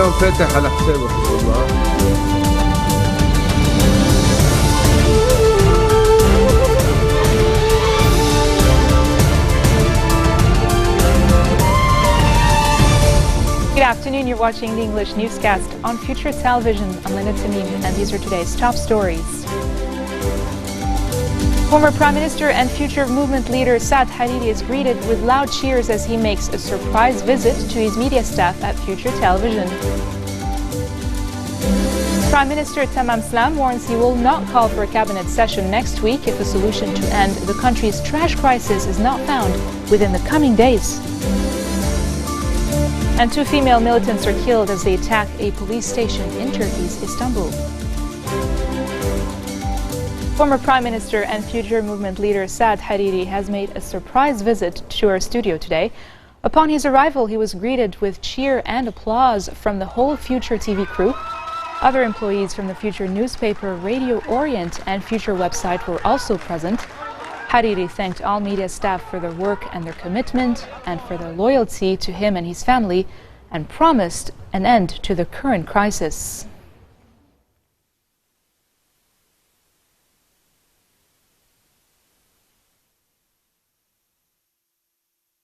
اليوم فاتح على حسابك والله. Good afternoon, you're watching the English newscast on Future Television. I'm Lena Tamim, and these are today's top stories. Former Prime Minister and future movement leader Saad Hariri is greeted with loud cheers as he makes a surprise visit to his media staff at Future Television. Prime Minister Tamam Slam warns he will not call for a cabinet session next week if a solution to end the country's trash crisis is not found within the coming days. And 2 female militants are killed as they attack a police station in Turkey's Istanbul. Former Prime Minister and future movement leader Saad Hariri has made a surprise visit to our studio today. Upon his arrival, he was greeted with cheer and applause from the whole Future TV crew. Other employees from the Future newspaper, Radio Orient, and Future website were also present. Hariri thanked all media staff for their work and their commitment and for their loyalty to him and his family, and promised an end to the current crisis.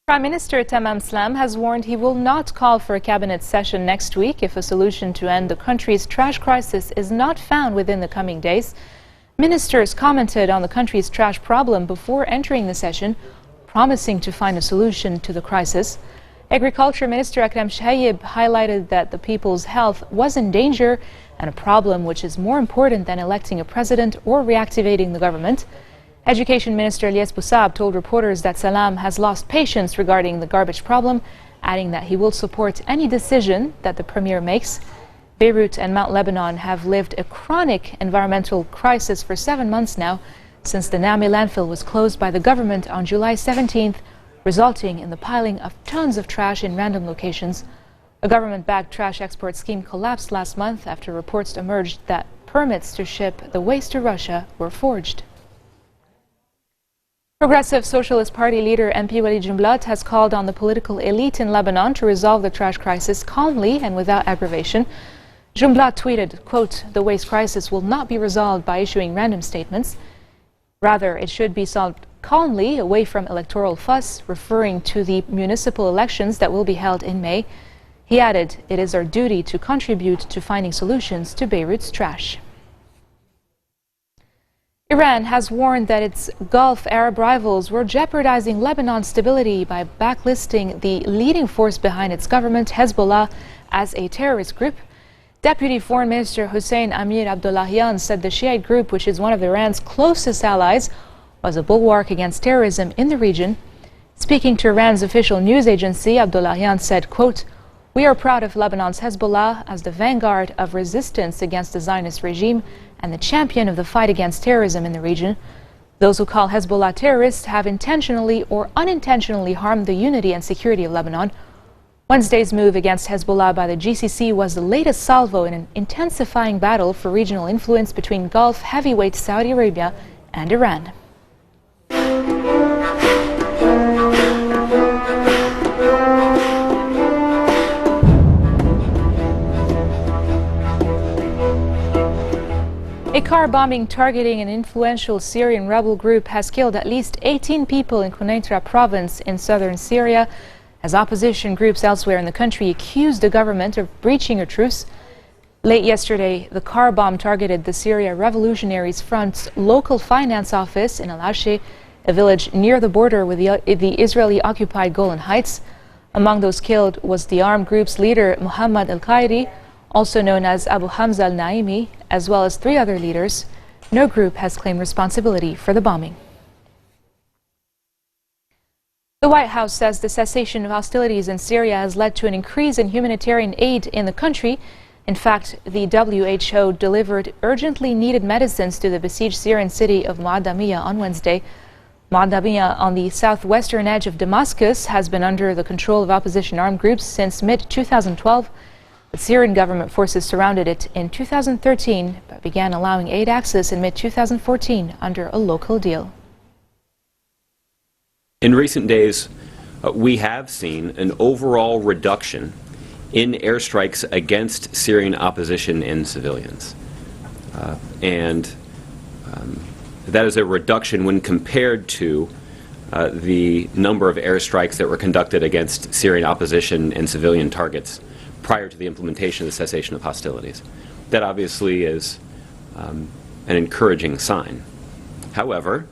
Prime Minister Tamam Slam has warned he will not call for a cabinet session next week if a solution to end the country's trash crisis is not found within the coming days. Ministers commented on the country's trash problem before entering the session, promising to find a solution to the crisis. Agriculture Minister Akram Shayib highlighted that the people's health was in danger and a problem which is more important than electing a president or reactivating the government. Education Minister Elias Boussab told reporters that Salam has lost patience regarding the garbage problem, adding that he will support any decision that the Premier makes. Beirut and Mount Lebanon have lived a chronic environmental crisis for 7 months now, since the Nami landfill was closed by the government on July 17th, resulting in the piling of tons of trash in random locations. A government-backed trash export scheme collapsed last month after reports emerged that permits to ship the waste to Russia were forged. Progressive Socialist Party leader MP Walid Jumblat has called on the political elite in Lebanon to resolve the trash crisis calmly and without aggravation. Jumblat tweeted, quote, "The waste crisis will not be resolved by issuing random statements. Rather, it should be solved calmly, away from electoral fuss," referring to the municipal elections that will be held in May. He added, "It is our duty to contribute to finding solutions to Beirut's trash." Iran has warned that its Gulf Arab rivals were jeopardizing Lebanon's stability by blacklisting the leading force behind its government, Hezbollah, as a terrorist group. Deputy Foreign Minister Hussein Amir Abdullahian said the Shiite group, which is one of Iran's closest allies, was a bulwark against terrorism in the region. Speaking to Iran's official news agency, Abdullahian said, quote, "We are proud of Lebanon's Hezbollah as the vanguard of resistance against the Zionist regime and the champion of the fight against terrorism in the region. Those who call Hezbollah terrorists have intentionally or unintentionally harmed the unity and security of Lebanon." Wednesday's move against Hezbollah by the GCC was the latest salvo in an intensifying battle for regional influence between Gulf heavyweight Saudi Arabia and Iran. A car bombing targeting an influential Syrian rebel group has killed at least 18 people in Quneitra province in southern Syria, as opposition groups elsewhere in the country accused the government of breaching a truce. Late yesterday, the car bomb targeted the Syria Revolutionaries Front's local finance office in Al-Ashi, a village near the border with the Israeli-occupied Golan Heights. Among those killed was the armed group's leader, Muhammad al-Qaidi, also known as Abu Hamza al-Naimi, as well as 3 other leaders. No group has claimed responsibility for the bombing. The White House says the cessation of hostilities in Syria has led to an increase in humanitarian aid in the country. In fact, the WHO delivered urgently needed medicines to the besieged Syrian city of Mu'adamiyah on Wednesday. Mu'adamiyah, on the southwestern edge of Damascus, has been under the control of opposition armed groups since mid-2012. The Syrian government forces surrounded it in 2013, but began allowing aid access in mid-2014 under a local deal. In recent days, we have seen an overall reduction in airstrikes against Syrian opposition and civilians. That is a reduction when compared to the number of airstrikes that were conducted against Syrian opposition and civilian targets prior to the implementation of the cessation of hostilities. That obviously is an encouraging sign. However,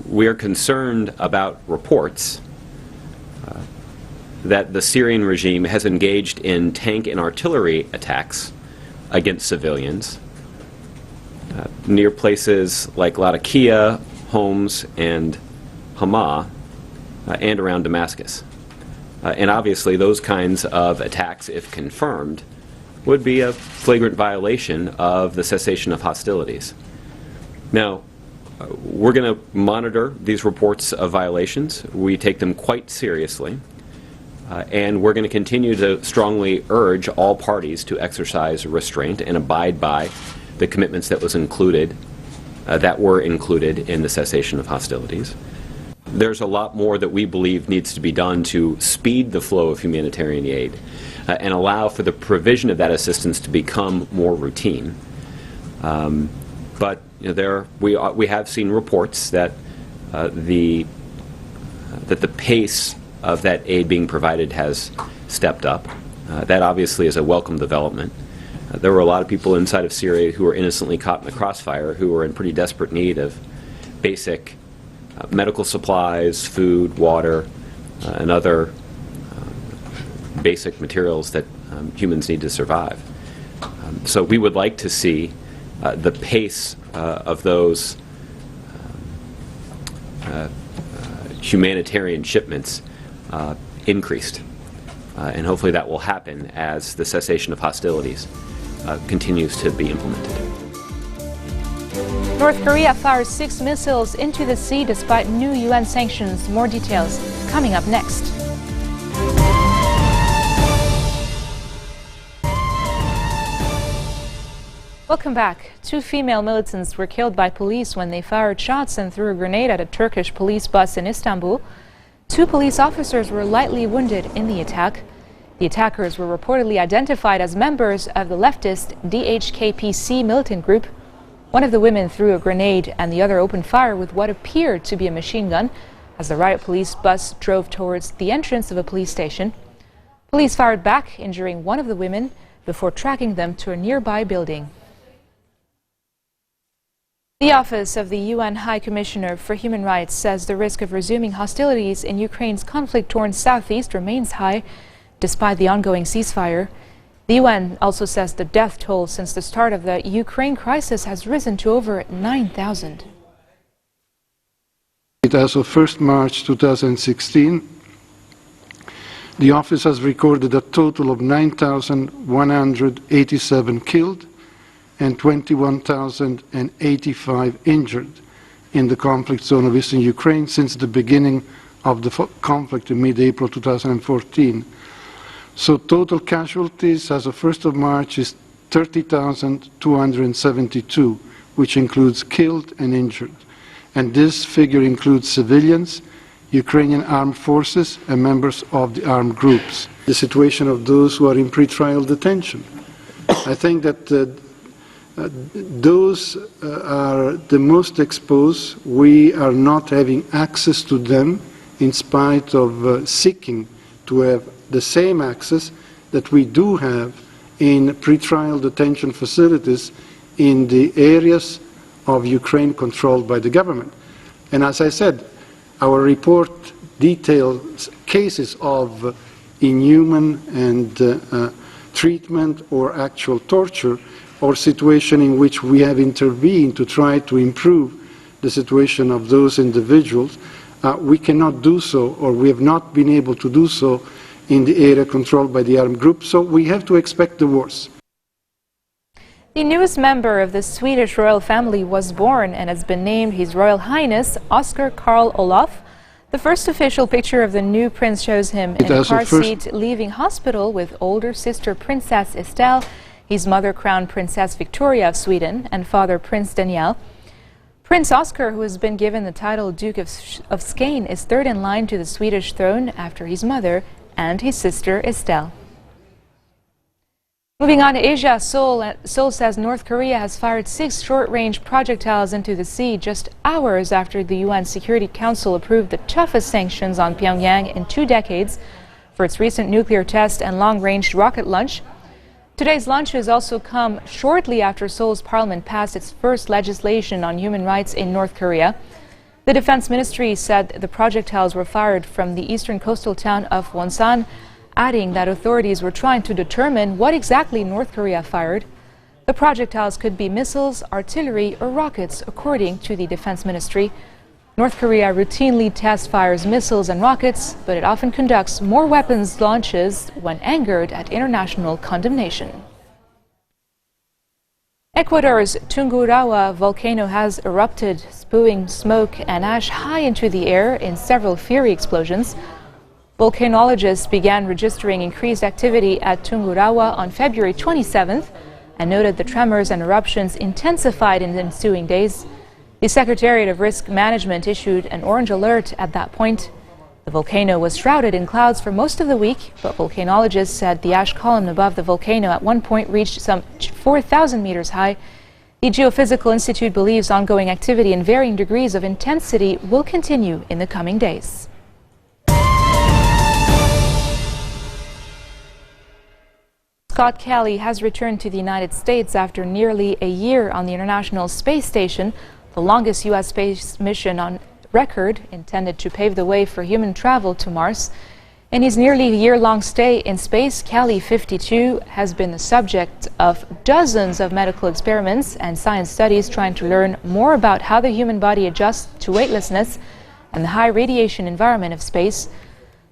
we are concerned about reports that the Syrian regime has engaged in tank and artillery attacks against civilians near places like Latakia, Homs, and Hama, and around Damascus. And obviously those kinds of attacks, if confirmed, would be a flagrant violation of the cessation of hostilities. Now, we're going to monitor these reports of violations. We take them quite seriously. And we're going to continue to strongly urge all parties to exercise restraint and abide by the commitments that were included in the cessation of hostilities. There's a lot more that we believe needs to be done to speed the flow of humanitarian aid and allow for the provision of that assistance to become more routine. But we have seen reports that the pace of that aid being provided has stepped up. That obviously is a welcome development. There were a lot of people inside of Syria who were innocently caught in the crossfire who were in pretty desperate need of basic medical supplies, food, water, and other basic materials that humans need to survive. So we would like to see the pace of those humanitarian shipments increased. And hopefully that will happen as the cessation of hostilities continues to be implemented. North Korea fires 6 missiles into the sea despite new UN sanctions. More details coming up next. Welcome back. 2 female militants were killed by police when they fired shots and threw a grenade at a Turkish police bus in Istanbul. 2 police officers were lightly wounded in the attack. The attackers were reportedly identified as members of the leftist DHKPC militant group. One of the women threw a grenade and the other opened fire with what appeared to be a machine gun as the riot police bus drove towards the entrance of a police station. Police fired back, injuring one of the women before tracking them to a nearby building. The Office of the UN High Commissioner for Human Rights says the risk of resuming hostilities in Ukraine's conflict-torn southeast remains high, despite the ongoing ceasefire. The UN also says the death toll since the start of the Ukraine crisis has risen to over 9,000. As of 1st March 2016, the office has recorded a total of 9,187 killed and 21,085 injured in the conflict zone of eastern Ukraine since the beginning of the conflict in mid-April 2014. So total casualties as of 1st of March is 30,272, which includes killed and injured. And this figure includes civilians, Ukrainian armed forces, and members of the armed groups. The situation of those who are in pretrial detention. I think that those are the most exposed. We are not having access to them in spite of seeking to have the same access that we do have in pretrial detention facilities in the areas of Ukraine controlled by the government. And as I said, our report details cases of inhuman and treatment or actual torture, or situation in which we have intervened to try to improve the situation of those individuals. We cannot do so, or we have not been able to do so in the area controlled by the armed group, so we have to expect the worst. The newest member of the Swedish royal family was born and has been named His Royal Highness Oscar Carl Olof. The first official picture of the new prince shows him in a car seat leaving hospital with older sister Princess Estelle, his mother Crown Princess Victoria of Sweden, and father Prince Daniel. Prince Oscar, who has been given the title Duke of Skane, is third in line to the Swedish throne after his mother, and his sister Estelle. Moving on to Asia, Seoul says North Korea has fired 6 short-range projectiles into the sea just hours after the UN Security Council approved the toughest sanctions on Pyongyang in 2 decades for its recent nuclear test and long-range rocket launch. Today's launches also come shortly after Seoul's parliament passed its first legislation on human rights in North Korea. The Defense Ministry said the projectiles were fired from the eastern coastal town of Wonsan, adding that authorities were trying to determine what exactly North Korea fired. The projectiles could be missiles, artillery, or rockets, according to the Defense Ministry. North Korea routinely test-fires missiles and rockets, but it often conducts more weapons launches when angered at international condemnation. Ecuador's Tungurahua volcano has erupted, spewing smoke and ash high into the air in several fiery explosions. Volcanologists began registering increased activity at Tungurahua on February 27th and noted the tremors and eruptions intensified in the ensuing days. The Secretariat of Risk Management issued an orange alert at that point. The volcano was shrouded in clouds for most of the week, but volcanologists said the ash column above the volcano at one point reached some 4,000 meters high. The Geophysical Institute believes ongoing activity in varying degrees of intensity will continue in the coming days. Scott Kelly has returned to the United States after nearly a year on the International Space Station, the longest U.S. space mission on record, intended to pave the way for human travel to Mars. In his nearly year-long stay in space, Kelly, 52, has been the subject of dozens of medical experiments and science studies trying to learn more about how the human body adjusts to weightlessness and the high radiation environment of space.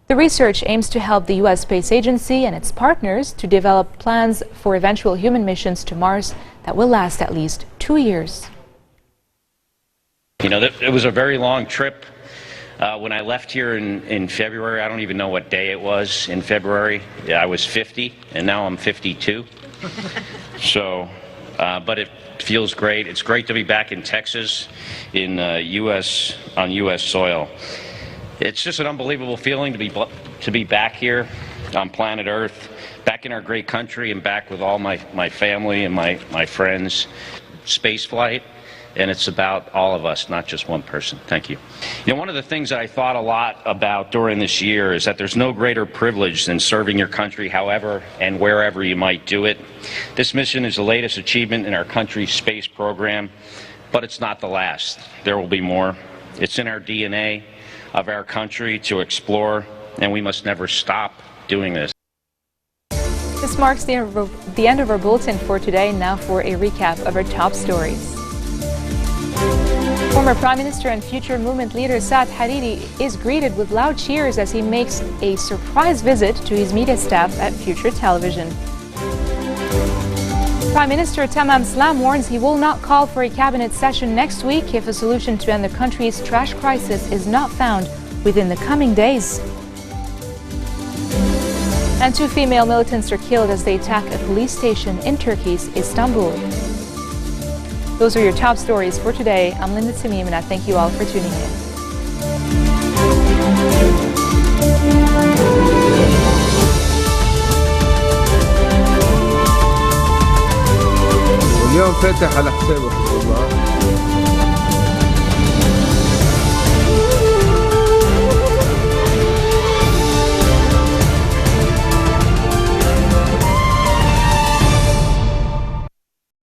The research aims to help the U.S. Space Agency and its partners to develop plans for eventual human missions to Mars that will last at least 2 years. You know, it was a very long trip. When I left here in February, I don't even know what day it was in February. I was 50, and now I'm 52. So, but it feels great. It's great to be back in Texas, on U.S. soil. It's just an unbelievable feeling to be back here on planet Earth, back in our great country, and back with all my family and my friends. Space flight, and it's about all of us, not just one person. Thank you. You know, one of the things that I thought a lot about during this year is that there's no greater privilege than serving your country however and wherever you might do it. This mission is the latest achievement in our country's space program, but it's not the last. There will be more. It's in our DNA of our country to explore, and we must never stop doing this. This marks the end of our bulletin for today. Now for a recap of our top stories. Former Prime Minister and future movement leader Saad Hariri is greeted with loud cheers as he makes a surprise visit to his media staff at Future Television. Prime Minister Tamam Slam warns he will not call for a cabinet session next week if a solution to end the country's trash crisis is not found within the coming days. And 2 female militants are killed as they attack a police station in Turkey's Istanbul. Those are your top stories for today. I'm Linda Tamim, and I thank you all for tuning in. واليوم فتح على حسابه حزب الله